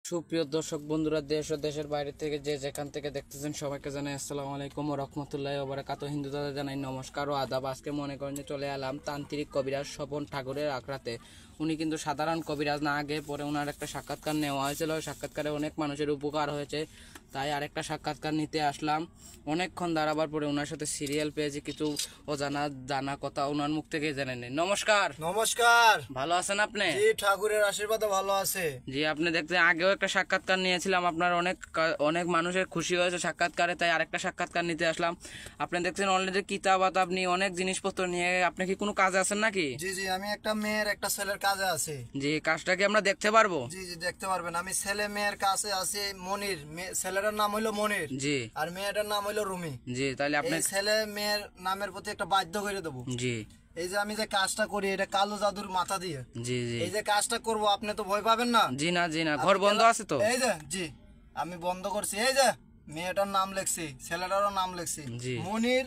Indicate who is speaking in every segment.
Speaker 1: সুপ্রিয় দর্শক বন্ধুরা, দেশ ও দেশের বাইরে থেকে যে যেখান থেকে দেখতেছেন সবাইকে জানাই আসসালামু আলাইকুম ওয়া রাহমাতুল্লাহি ওয়া বারাকাতুহু। হিন্দু দাদা জানাই নমস্কার ও আদাব। আজকে মনে করেন যে চলে এলাম তান্ত্রিক কবিরাজ স্বপন ঠাকুরের আখড়াতে। উনি কিন্তু সাধারণ কবিরাজ না, আগে পরে ওনার একটা সাক্ষাৎকার নেওয়া হয়েছিল। সাক্ষাৎকারে অনেক মানুষের উপকার হয়েছে, তাই আরেকটা সাক্ষাৎকার নিতে আসলাম। অনেকক্ষণ দাঁড়াবার পরে ওনার সাথে সিরিয়াল পেয়েছি, কিছু অজানা জানা কথা ওনার মুখ থেকে জেনে নেই। নমস্কার।
Speaker 2: নমস্কার।
Speaker 1: ভালো আছেন আপনি?
Speaker 2: জি, ঠাকুরের আশীর্বাদে ভালো আছে।
Speaker 1: জি, আপনি দেখতে আগেও একটা সাক্ষাৎকার নিয়েছিলাম, আপনার অনেক মানুষের খুশি হয়েছে সাক্ষাৎকারে, তাই আরেকটা সাক্ষাৎকার নিতে আসলাম। আপনি দেখছেন অলরেডি কিতাব আতাব নিয়ে অনেক জিনিসপত্র নিয়ে, আপনি কি কোনো কাজে আছেন নাকি?
Speaker 2: জি জি, আমি একটা মেয়ের একটা ছেলের কাজে আছি।
Speaker 1: জি, কাজটা কি আমরা দেখতে পারবো?
Speaker 2: জি জি, দেখতে পারবেন। আমি ছেলে মেয়ের কাছে আছি। মনির, ছেলের নাম হইলো মনির।
Speaker 1: জি।
Speaker 2: আর মেয়েটার নাম হইলো রুমি।
Speaker 1: জি, তাহলে আপনি
Speaker 2: ছেলে মেয়ের নামের প্রতি একটা বাধ্য করে দেবো।
Speaker 1: জি।
Speaker 2: এই যে আমি যে কাজটা করি, এটা কালো জাদুর মাথা দিয়ে।
Speaker 1: জি জি।
Speaker 2: এই যে কাজটা করব, আপনি তো ভয় পাবেন না?
Speaker 1: জি না, জি না, ঘর বন্ধ আছে তো।
Speaker 2: এই যে জি, আমি বন্ধ করছি। এই যে মেয়েটার নাম লিখছি, ছেলেটারও নাম লিখছি, মনির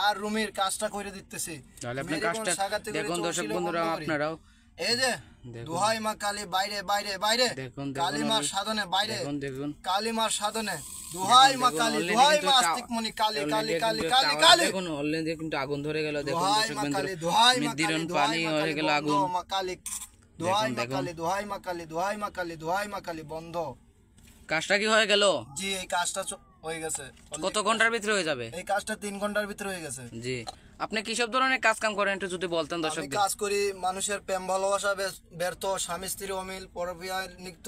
Speaker 2: আর রুমির কাজটা করে দিতেছি।
Speaker 1: তাহলে আপনি কাজটা দেখুন দর্শক বন্ধুরা, আপনারাও
Speaker 2: এই যে দোহাই মা কালী, বাইরে বাইরে বাইরে,
Speaker 1: দেখুন
Speaker 2: কালী মার সাধনে বাইরে,
Speaker 1: দেখুন দেখুন
Speaker 2: কালী মার সাধনে, দোহাই মা কালী, দোহাই মা আস্তিক মনি, কালী কালী কালী কালী কালী।
Speaker 1: দেখুন অলরেডি কিন্তু আগুন ধরে গেল। দেখুন
Speaker 2: দোহাই
Speaker 1: দর্শক
Speaker 2: মা
Speaker 1: বন্ধুরা,
Speaker 2: কালী, দোহাই মা
Speaker 1: নির্দিরণ
Speaker 2: কালী,
Speaker 1: পানি হয়ে গেল আগুন।
Speaker 2: মা কালী, দোহাই মা কালী, দোহাই মা কালী, দোহাই মা কালী, দোহাই মা কালী, বন্ধ।
Speaker 1: কাজটা কি হয়ে গেল?
Speaker 2: জি, এই কাজটা হয়ে গেছে।
Speaker 1: কত ঘন্টার ভিতরে হয়ে যাবে?
Speaker 2: এই কাজটা 3 ঘন্টার ভিতরে হয়ে গেছে।
Speaker 1: জি। আপনি কি সব ধরনের কাজ কাম করেন একটু যদি বলতেন
Speaker 2: আমি
Speaker 1: দর্শকদের।
Speaker 2: কাজ করি মানুষের প্রেম ভালোবাসা ব্যর্থ, স্বামী স্ত্রী অমিল, পরবিয়ায় নিত্য,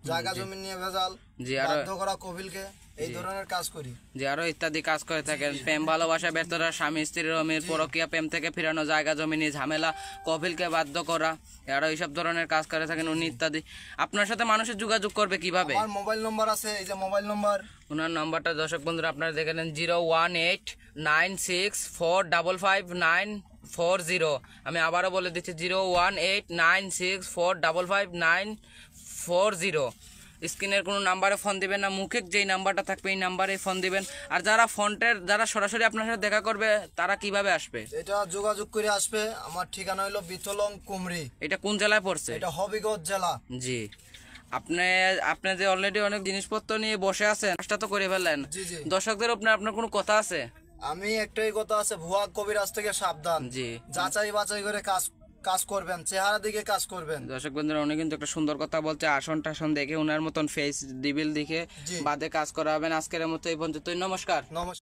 Speaker 2: জায়গা জমি নিয়ে ভেজাল,
Speaker 1: জি, আর
Speaker 2: বাধ্য করা কপিলকে, এই ধরনের কাজ করি।
Speaker 1: যে আরো ইত্যাদি কাজ করে থাকেন। প্রেম ভালোবাসা ব্যর্থতা, স্বামী স্ত্রীর অমিল, পরকীয়া প্রেম থেকে ফিরানো, জায়গা জমি নিয়ে ঝামেলা, কপিলকে বাধ্য করা, আরো এইসব ধরনের কাজ করে থাকেন উনি ইত্যাদি। আপনার সাথে মানুষের যোগাযোগ করবে কিভাবে?
Speaker 2: আমার মোবাইল নম্বর আছে, এই যে মোবাইল নম্বর।
Speaker 1: ওনার নাম্বারটা দর্শক বন্ধুরা আপনারা দেখে নেন, 01896455940। আমি আবারও বলে দিচ্ছি, 01896455940। স্ক্রিনের কোনো নাম্বারে ফোন দিবেন না, মুখে যেই নাম্বারটা থাকবে এই নাম্বারে ফোন দিবেন। আর যারা সরাসরি আপনার সাথে দেখা করবে তারা কিভাবে আসবে?
Speaker 2: এটা যোগাযোগ করে আসবে। আমার ঠিকানা হলো বিথলং কুমরি।
Speaker 1: এটা কোন জেলায় পড়ছে?
Speaker 2: এটা হবিগঞ্জ জেলা।
Speaker 1: জি। আপনি যে অলরেডি অনেক জিনিসপত্র নিয়ে বসে আছেন, কাজটা তো করে ফেললেন।
Speaker 2: জি জি।
Speaker 1: দর্শকদের আপনার কোনো কথা আছে?
Speaker 2: আমি একটাই কথা আছে, ভুয়া কবিরাজ থেকে সাবধান।
Speaker 1: জি।
Speaker 2: যাচাই বাছাই করে কাজ করবেন, চেহারা দিকে কাজ করবেন।
Speaker 1: দর্শক বন্ধুরা, উনি কিন্তু একটা সুন্দর কথা বলছে, আসন টাসন দেখে ওনার মতন ফেস ডিবিল দেখে বাদে কাজ করা হবেন। আজকের মতো এই পর্যন্তই। নমস্কার।
Speaker 2: নমস্কার।